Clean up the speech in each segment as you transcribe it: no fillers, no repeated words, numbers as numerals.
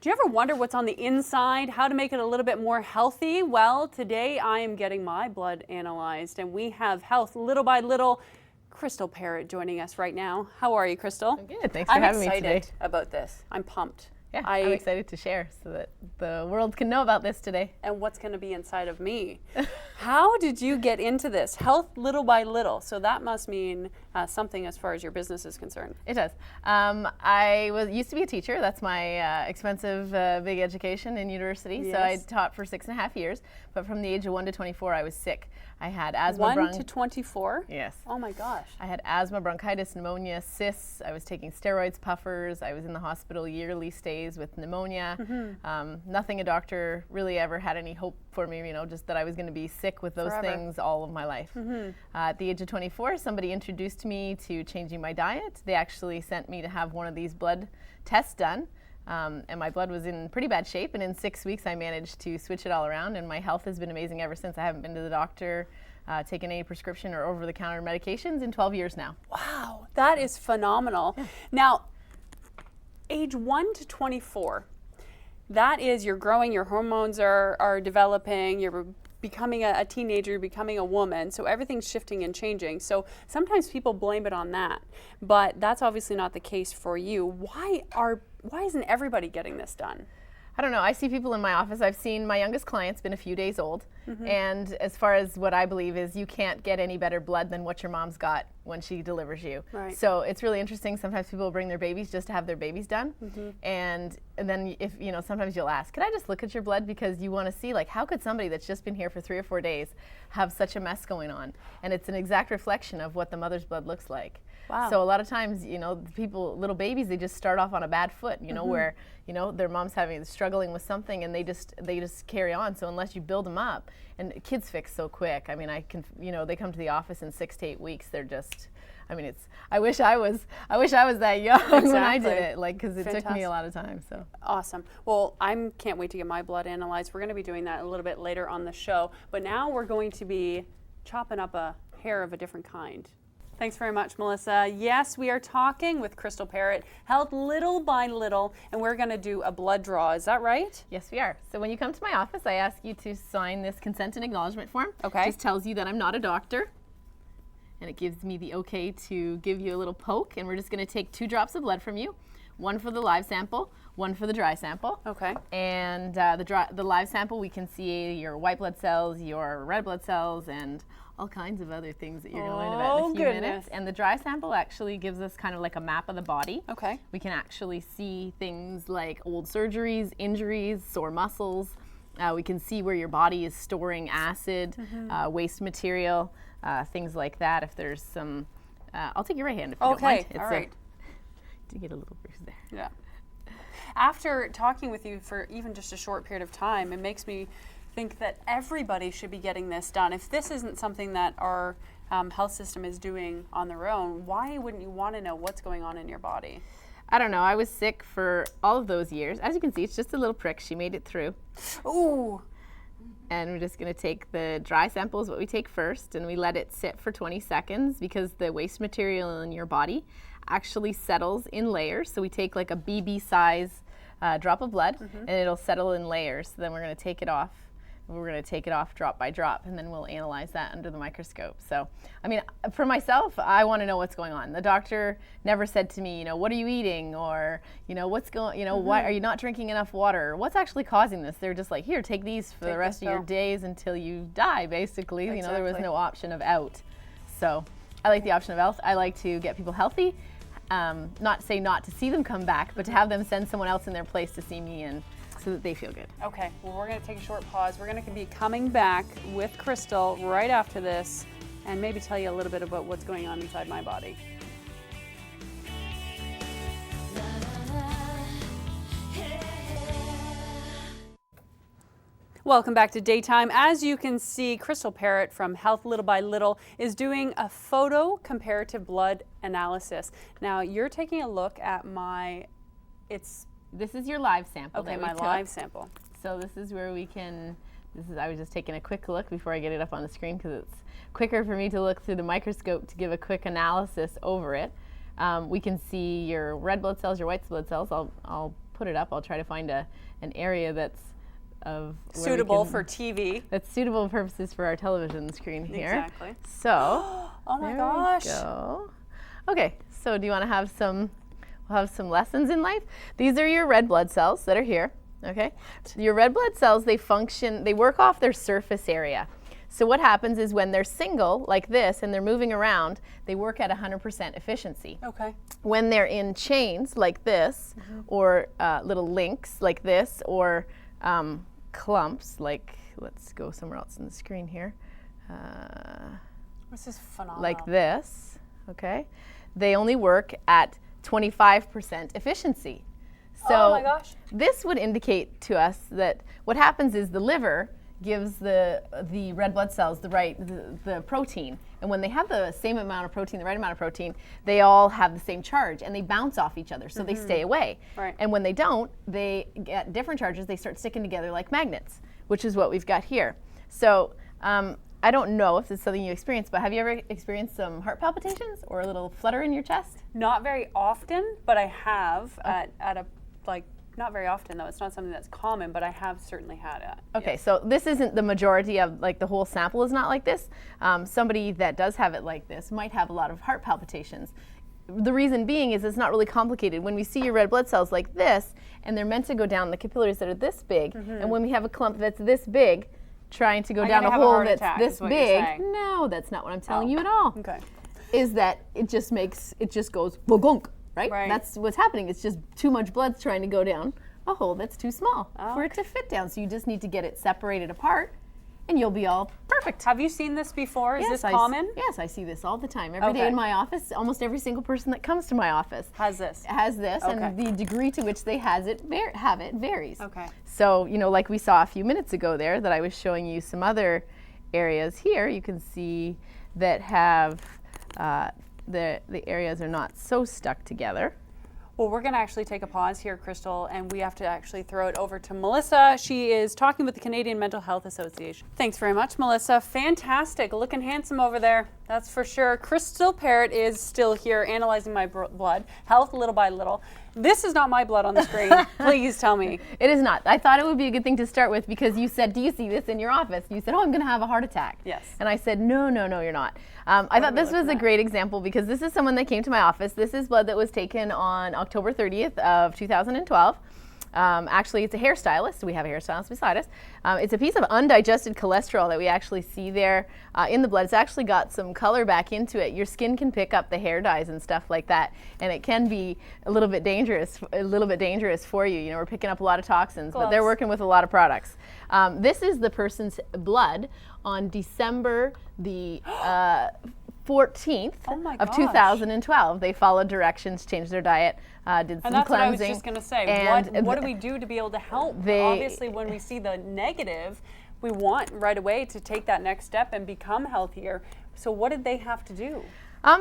Do you ever wonder what's on the inside, how to make it a little bit more healthy? Well, today I am getting my blood analyzed, and we have Health Little by Little Crystal Parrott joining us right now. How are you, Crystal? I'm good. Thanks for having me today. I'm excited about this. I'm pumped. Yeah, I'm excited to share so that the world can know about this today. And what's going to be inside of me. How did you get into this? Health Little by Little. So that must mean something as far as your business is concerned. It does. I used to be a teacher. That's my expensive big education in university. Yes. So I taught for 6.5 years. But from the age of 1 to 24, I was sick. I had asthma. 1 to 24? Yes. Oh my gosh. I had asthma, bronchitis, pneumonia, cysts. I was taking steroids, puffers. I was in the hospital yearly stays with pneumonia. Nothing a doctor really ever had any hope for me, just that I was going to be sick with those things all of my life. At the age of 24, somebody introduced me to changing my diet. They actually sent me to have one of these blood tests done. And my blood was in pretty bad shape, and in 6 weeks I managed to switch it all around, and my health has been amazing ever since. I haven't been to the doctor, taken any prescription or over-the-counter medications in 12 years now. Wow, that is phenomenal. Yeah. Now, age 1 to 24, that is, you're growing, your hormones are developing, you're becoming a teenager, you're becoming a woman, so everything's shifting and changing. So sometimes people blame it on that, but that's obviously not the case for you. Why isn't everybody getting this done? I don't know. I see people in my office. I've seen my youngest client's been a few days old. And as far as what I believe is, you can't get any better blood than what your mom's got when she delivers you. Right. So it's really interesting. Sometimes people bring their babies just to have their babies done. And then if, sometimes you'll ask, could I just look at your blood? Because you want to see, like, how could somebody that's just been here for 3 or 4 days have such a mess going on? And it's an exact reflection of what the mother's blood looks like. Wow. So a lot of times, little babies, they just start off on a bad foot, where, their mom's struggling with something, and they just carry on. So unless you build them up, and kids fix so quick. I mean, they come to the office in 6 to 8 weeks. They're just, I wish I was that young when I did it, because it took me a lot of time. So awesome. Well, I can't wait to get my blood analyzed. We're going to be doing that a little bit later on the show, but now we're going to be chopping up a hair of a different kind. Thanks very much, Melissa. Yes, we are talking with Crystal Parrott, Health Little by Little, and we're going to do a blood draw. Is that right? Yes, we are. So when you come to my office, I ask you to sign this consent and acknowledgement form. Okay. It just tells you that I'm not a doctor, and it gives me the okay to give you a little poke, and we're just going to take 2 drops of blood from you, 1 for the live sample, 1 for the dry sample. Okay. And the live sample, we can see your white blood cells, your red blood cells, and all kinds of other things that you're going to learn about in a few minutes. And the dry sample actually gives us kind of like a map of the body. Okay. We can actually see things like old surgeries, injuries, sore muscles. We can see where your body is storing acid, waste material, things like that. If there's some, I'll take your right hand if you don't mind. All right. To get a little bruise there. Yeah. After talking with you for even just a short period of time, it makes me think that everybody should be getting this done. If this isn't something that our health system is doing on their own, why wouldn't you want to know what's going on in your body? I don't know. I was sick for all of those years. As you can see, it's just a little prick. She made it through. Ooh. And we're just going to take the dry sample is what we take first, and we let it sit for 20 seconds because the waste material in your body actually settles in layers. So we take like a BB size drop of blood, and it'll settle in layers. So then we're going to take it off. We're going to take it off drop by drop, and then we'll analyze that under the microscope. So, for myself, I want to know what's going on. The doctor never said to me, what are you eating? Or, what's going, why are you not drinking enough water? What's actually causing this? They're just like, here, take these for the rest of your days until you die, basically. Exactly. There was no option of out. So, I like the option of out. I like to get people healthy. Not to see them come back, but to have them send someone else in their place to see me and so that they feel good. Okay, well, we're going to take a short pause. We're going to be coming back with Crystal right after this and maybe tell you a little bit about what's going on inside my body. Welcome back to Daytime. As you can see, Crystal Parrott from Health Little by Little is doing a photo comparative blood analysis. Now, you're taking a look at this is your live sample. Okay, my live sample. So this is where we can, I was just taking a quick look before I get it up on the screen because it's quicker for me to look through the microscope to give a quick analysis over it. We can see your red blood cells, your white blood cells. I'll put it up. I'll try to find an area that's of where we Suitable can- for TV. that's suitable purposes for our television screen here. Exactly. So Oh my there gosh. we go. Okay, so do you want to have some? We'll have some lessons in life. These are your red blood cells that are here. Okay, your red blood cells, they function. They work off their surface area. So what happens is when they're single like this and they're moving around, they work at 100% efficiency. Okay. When they're in chains like this, or little links like this, or clumps like, let's go somewhere else in the screen here, This is phenomenal. like this, okay, they only work at 25% efficiency. So Oh my gosh. this would indicate to us that what happens is the liver gives the red blood cells the protein, and when they have the same amount of protein, the right amount of protein, they all have the same charge and they bounce off each other, so they stay away. Right. And when they don't, they get different charges, they start sticking together like magnets, which is what we've got here. So I don't know if it's something you experience, but have you ever experienced some heart palpitations or a little flutter in your chest? Not very often, but I have at a, like, not very often though. It's not something that's common, but I have certainly had it. Okay, so this isn't the majority of, like, the whole sample is not like this. Somebody that does have it like this might have a lot of heart palpitations. The reason being is it's not really complicated. When we see your red blood cells like this, and they're meant to go down the capillaries that are this big, and when we have a clump that's this big, trying to go I'm down gonna a have a hole heart that's attack, this is what you're big, saying. no, that's not what I'm telling Oh. you at all. Okay. Is that it just goes bogunk, right? Right. That's what's happening. It's just too much blood's trying to go down a hole that's too small Oh, for it to fit down. So you just need to get it separated apart, and you'll be all perfect. Have you seen this before? Is Yes, this I common? Yes, I see this all the time. Every day Okay. in my office, almost every single person that comes to my office Has this? has this, and Okay. the degree to which they have it varies. Okay. So, like we saw a few minutes ago there, that I was showing you some other areas here. You can see that have the areas are not so stuck together. Well, we're going to actually take a pause here, Crystal, and we have to actually throw it over to Melissa. She is talking with the Canadian Mental Health Association. Thanks very much, Melissa. Fantastic. Looking handsome over there. That's for sure. Crystal Parrott is still here analyzing my blood, health little by little. This is not my blood on the screen. Please tell me. It is not. I thought it would be a good thing to start with because you said, do you see this in your office? You said, oh, I'm going to have a heart attack. Yes. And I said, no, you're not. I thought are we this was looking a at? great example because this is someone that came to my office. This is blood that was taken on October 30th of 2012. Actually, it's a hairstylist. We have a hairstylist beside us. It's a piece of undigested cholesterol that we actually see there in the blood. It's actually got some color back into it. Your skin can pick up the hair dyes and stuff like that, and it can be a little bit dangerous for you. We're picking up a lot of toxins, but they're Gloves. working with a lot of products. This is the person's blood on December the 14th Oh my of gosh. 2012. They followed directions, changed their diet, did some And that's what I was cleansing. just going to say. and What do we do to be able to help? They- Obviously, when we see the negative, we want right away to take that next step and become healthier. So what did they have to do?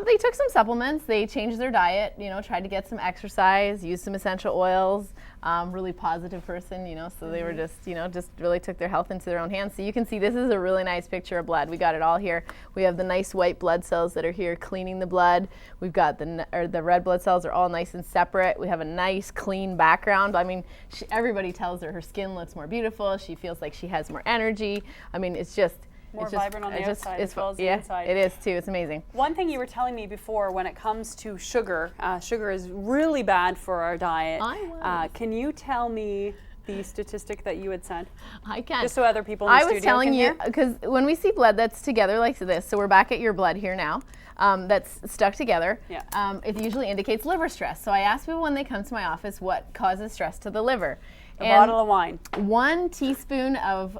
They took some supplements. They changed their diet. Tried to get some exercise, used some essential oils. Really positive person. So they were just really took their health into their own hands. So you can see this is a really nice picture of blood. We got it all here. We have the nice white blood cells that are here cleaning the blood. We've got the red blood cells are all nice and separate. We have a nice clean background. I mean, everybody tells her sckin looks more beautiful. She feels like she has more energy. I mean, it's just More it's just- vibrant on the it just- outside it's as well as the yeah, inside. it is too. It's amazing. One thing you were telling me before when it comes to sugar, sugar is really bad for our diet. I was. Can you tell me the statistic that you had sent? I can. Just so other people in the I studio was telling can you hear? because when we see blood that's together like this, so we're back at your blood here now. That's stuck together. Yeah. It usually indicates liver stress. So I ask people when they come to my office what causes stress to the liver. A bottle of wine. 1 teaspoon of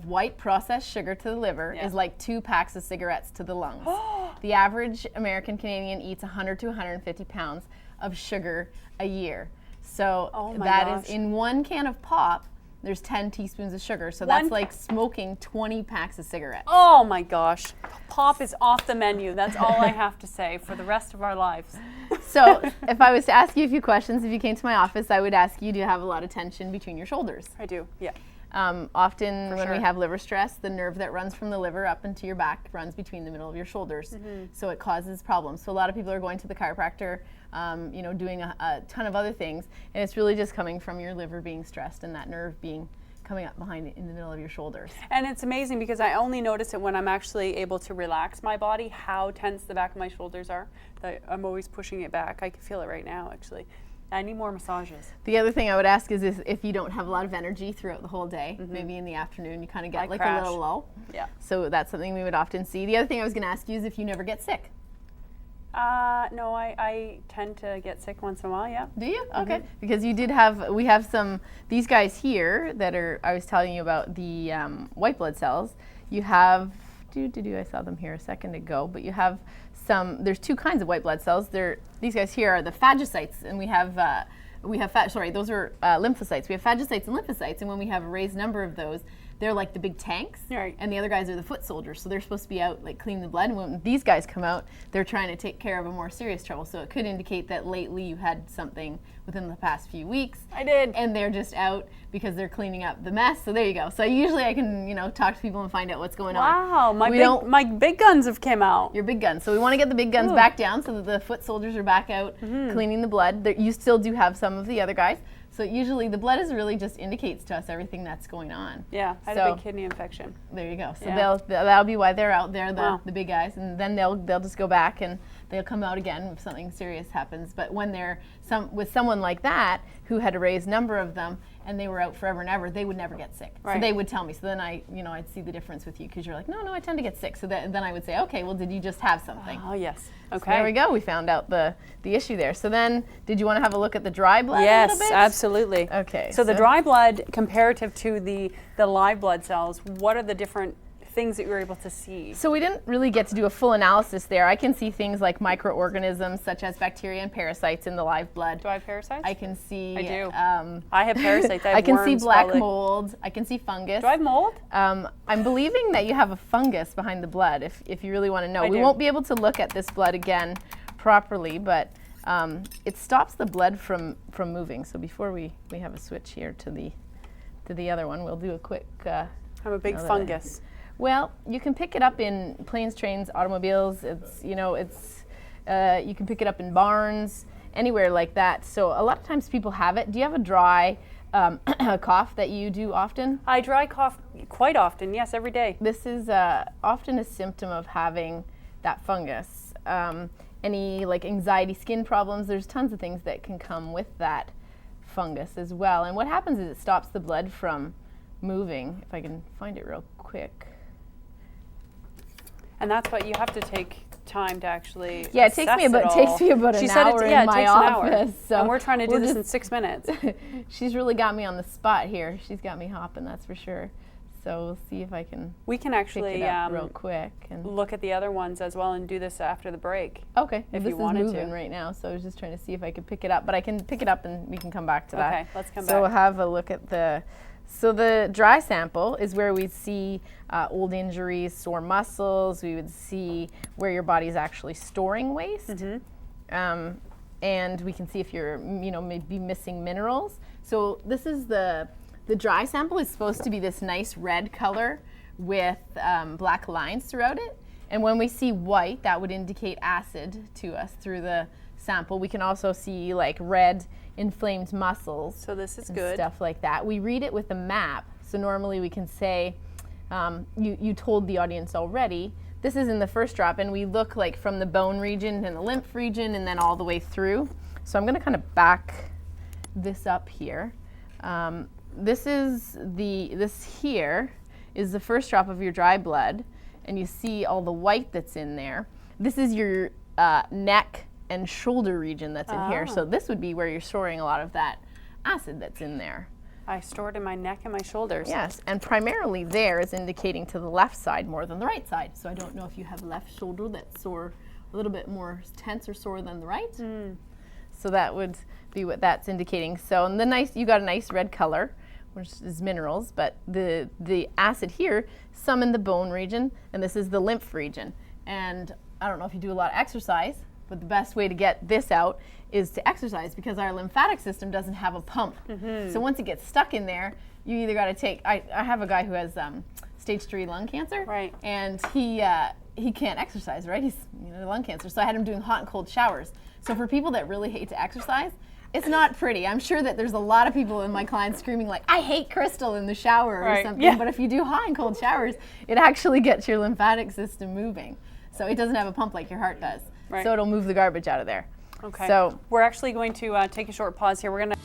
white processed sugar to the liver Yeah. is like 2 packs of cigarettes to the lungs. The average American Canadian eats 100 to 150 pounds of sugar a year. So Oh my that gosh. is in 1 can of pop, there's 10 teaspoons of sugar. So One that's ca- like smoking 20 packs of cigarettes. Oh my gosh. Pop is off the menu. That's all I have to say for the rest of our lives. So if I was to ask you a few questions, if you came to my office, I would ask you, do you have a lot of tension between your shoulders? I do, yeah. Often when we sure. have liver stress, the nerve that runs from the liver up into your back runs between the middle of your shoulders. So it causes problems. So a lot of people are going to the chiropractor, doing a ton of other things, and it's really just coming from your liver being stressed and that nerve being coming up behind it in the middle of your shoulders. And it's amazing because I only notice it when I'm actually able to relax my body, how tense the back of my shoulders are. That I'm always pushing it back. I can feel it right now, actually. I need more massages. The other thing I would ask is if you don't have a lot of energy throughout the whole day, maybe in the afternoon you kind of get like crash. a little lull. Yeah. So that's something we would often see. The other thing I was going to ask you is if you never get sick. No, I tend to get sick once in a while, yeah. Do you? Okay. Because we have these guys here that are, I was telling you about the white blood cells. You have, I saw them here a second ago, but you have there's two kinds of white blood cells. These guys here are the phagocytes, and those are lymphocytes. We have phagocytes and lymphocytes, and when we have a raised number of those, they're like the big tanks, right. And the other guys are the foot soldiers, so they're supposed to be out like cleaning the blood. And when these guys come out, they're trying to take care of a more serious trouble. So it could indicate that lately you had something within the past few weeks. I did. And they're just out because they're cleaning up the mess. So there you go. So usually I can, talk to people and find out what's going on. Wow, my big guns have came out. Your big guns. So we want to get the big guns back down so that the foot soldiers are back out cleaning the blood. You still do have some of the other guys. So usually the blood is really just indicates to us everything that's going on. Yeah, I had a big kidney infection. There you go. So Yeah. that'll be why they're out there, the Wow. big guys, and then they'll just go back and they'll come out again if something serious happens. But when they're with someone like that who had a raised number of them and they were out forever and ever, they would never get sick. Right. So they would tell me. So then I'd see the difference with you because you're like, no, I tend to get sick. So then I would say, okay, well, did you just have something? Oh, yes. Okay. So there we go. We found out the issue there. So then, did you want to have a look at the dry blood a Yes, little bit? absolutely. Okay. So the dry blood comparative to the live blood cells, what are the different things that you were able to see? So we didn't really get to do a full analysis there. I can see things like microorganisms such as bacteria and parasites in the live blood. Do I have parasites? I can see. I do. I have parasites. I have I can see worms, black probably. mold. I can see fungus. Do I have mold? I'm believing that you have a fungus behind the blood. If you really want to know, we do. won't be able to look at this blood again properly, but it stops the blood from moving. So before we have a switch here to the other one, we'll do a quick. I'm a big fungus. Well, you can pick it up in planes, trains, automobiles. You can pick it up in barns, anywhere like that. So a lot of times people have it. Do you have a dry cough that you do often? I dry cough quite often, yes, every day. This is often a symptom of having that fungus. Any like anxiety, skin problems, there's tons of things that can come with that fungus as well. And what happens is it stops the blood from moving. If I can find it real quick. And that's what you have to take time to actually Yeah, it takes me about She an said hour it in my takes an hour. office. So And we're trying to do we'll this just- in 6 minutes. She's really got me on the spot here. She's got me hopping, that's for sure. So we'll see if I can We can pick actually it up real quick. And look at the other ones as well and do this after the break. okay, if this you is wanted moving to. right now, so I was just trying to see if I could pick it up. But I can pick it up and we can come back to that. Okay, let's come So we'll back. have a look at So the dry sample is where we see old injuries, sore muscles. We would see where your body is actually storing waste. And we can see if you're, maybe missing minerals. So this is the dry sample is supposed to be this nice red color with black lines throughout it. And when we see white, that would indicate acid to us through the sample. We can also see like red inflamed muscles. So this is and good. stuff like that. We read it with a map. So normally we can say, you told the audience already, this is in the first drop, and we look like from the bone region and the lymph region and then all the way through. So I'm going to kind of back this up here. This here is the first drop of your dry blood, and you see all the white that's in there. This is your neck and shoulder region that's in here. So this would be where you're storing a lot of that acid that's in there. I store it in my neck and my shoulders. Yes, and primarily there is indicating to the left side more than the right side. So I don't know if you have left shoulder that's sore, a little bit more tense or sore than the right. So that would be what that's indicating. So and you got a nice red color, which is minerals, but the acid here, some in the bone region, and this is the lymph region. And I don't know if you do a lot of exercise, but the best way to get this out is to exercise because our lymphatic system doesn't have a pump. So once it gets stuck in there, you either got to take, I have a guy who has stage 3 lung cancer. Right. And he can't exercise, right? He's lung cancer. So I had him doing hot and cold showers. So for people that really hate to exercise, it's not pretty. I'm sure that there's a lot of people in my clients screaming like, I hate Crystal in the shower or something. Yeah. But if you do hot and cold showers, it actually gets your lymphatic system moving. So it doesn't have a pump like your heart does. Right. So it'll move the garbage out of there. Okay. So we're actually going to take a short pause here. We're going to.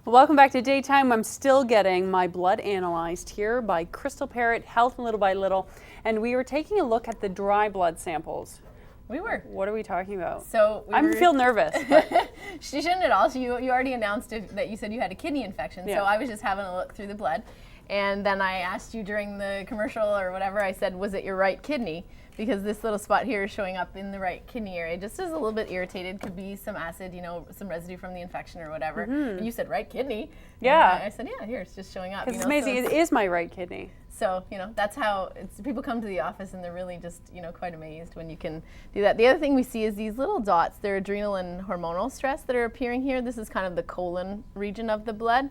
Welcome back to Daytime. I'm still getting my blood analyzed here by Crystal Parrott, Health Little by Little, and we were taking a look at the dry blood samples. we were. What are we talking about? So I feel nervous. But She shouldn't at all. So you already announced that you said you had a kidney infection. Yeah. So I was just having a look through the blood. And then I asked you during the commercial or whatever, I said, was it your right kidney? Because this little spot here is showing up in the right kidney area. Just is a little bit irritated. Could be some acid, some residue from the infection or whatever. And you said right kidney. Yeah. And I said, yeah, here, it's just showing up. it's amazing. It is my right kidney. So, that's how people come to the office and they're really just, quite amazed when you can do that. The other thing we see is these little dots. They're adrenal and hormonal stress that are appearing here. This is kind of the colon region of the blood.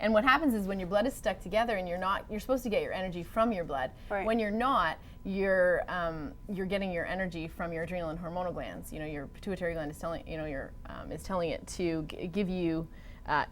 And what happens is when your blood is stuck together and you're supposed to get your energy from your blood. Right. When you're not, you're getting your energy from your adrenal and hormonal glands. Your pituitary gland is telling, is telling it to give you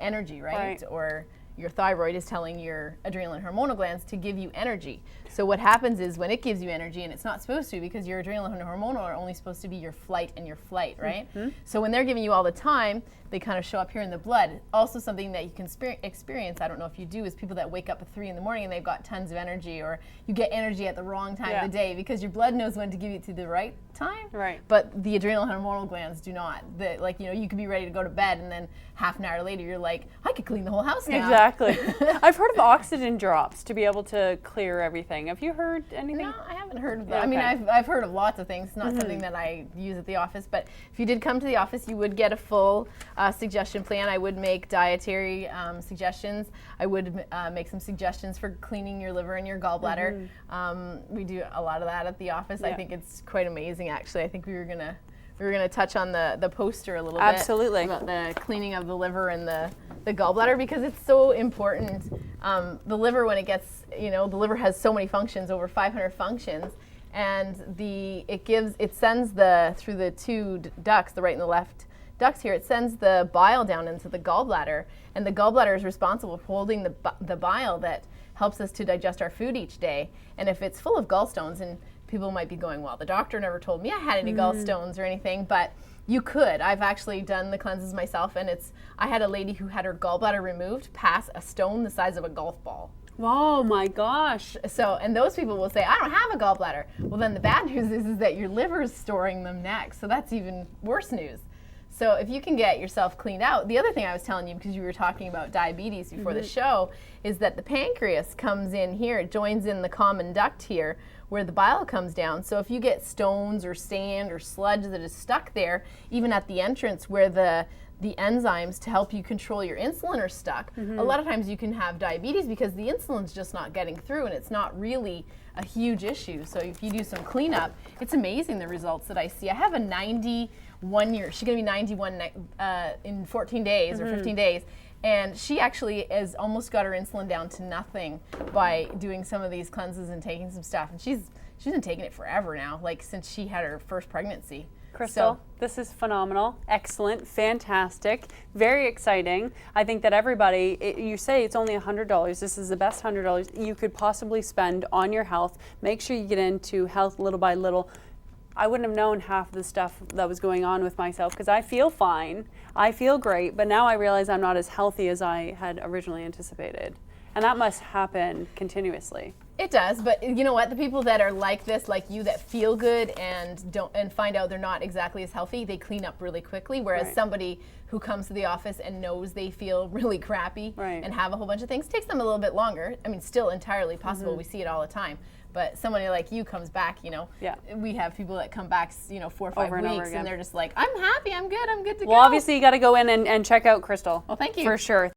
energy, right? Or your thyroid is telling your adrenal and hormonal glands to give you energy. So what happens is when it gives you energy, and it's not supposed to because your adrenal and hormonal are only supposed to be your flight and your flight, right? So when they're giving you all the time, they kind of show up here in the blood. Also something that you can experience, I don't know if you do, is people that wake up at 3 in the morning and they've got tons of energy, or you get energy at the wrong time of the day because your blood knows when to give it to the right time. Right. But the adrenal and hormonal glands do not. You could be ready to go to bed and then half an hour later you're like, I could clean the whole house now. Exactly. I've heard of oxygen drops to be able to clear everything. Have you heard anything? No, I haven't heard of that. Okay. I mean, I've heard of lots of things. It's not something that I use at the office, but if you did come to the office, you would get a full suggestion plan. I would make dietary suggestions. I would make some suggestions for cleaning your liver and your gallbladder. We do a lot of that at the office. I think it's quite amazing, actually. I think we were gonna touch on the poster a little Absolutely. bit about the cleaning of the liver and the gallbladder, because it's so important. The liver, when it gets, the liver has so many functions, over 500 functions, and it sends through the two ducts, the right and the left ducts here, it sends the bile down into the gallbladder, and the gallbladder is responsible for holding the bile that helps us to digest our food each day. And if it's full of gallstones, and people might be going, well, the doctor never told me I had any gallstones or anything, but you could. I've actually done the cleanses myself, and I had a lady who had her gallbladder removed past a stone the size of a golf ball. Oh my gosh. So, and those people will say, I don't have a gallbladder. Well, then the bad news is that your liver is storing them next. So that's even worse news. So if you can get yourself cleaned out, the other thing I was telling you, because you were talking about diabetes before the show, is that the pancreas comes in here. It joins in the common duct here where the bile comes down. So if you get stones or sand or sludge that is stuck there, even at the entrance where the enzymes to help you control your insulin are stuck, a lot of times you can have diabetes because the insulin's just not getting through, and it's not really a huge issue. So if you do some cleanup, it's amazing the results that I see. I have a 91-year, she's gonna be 91 in 14 days or 15 days. And she actually has almost got her insulin down to nothing by doing some of these cleanses and taking some stuff. And she's been taking it forever now, like since she had her first pregnancy. Crystal, this is phenomenal, excellent, fantastic, very exciting. I think that everybody, you say it's only $100. This is the best $100 you could possibly spend on your health. Make sure you get into Health Little by Little. I wouldn't have known half the stuff that was going on with myself because I feel fine, I feel great, but now I realize I'm not as healthy as I had originally anticipated. And that must happen continuously. It does, but you know what? The people that are like this, like you, that feel good and find out they're not exactly as healthy, they clean up really quickly. Whereas somebody who comes to the office and knows they feel really crappy and have a whole bunch of things takes them a little bit longer. I mean, still entirely possible. We see it all the time. But somebody like you comes back, we have people that come back, 4 or 5 weeks, and they're just like, I'm happy, I'm good to go. Well, obviously you got to go in and check out Crystal. Well, thank you. For sure.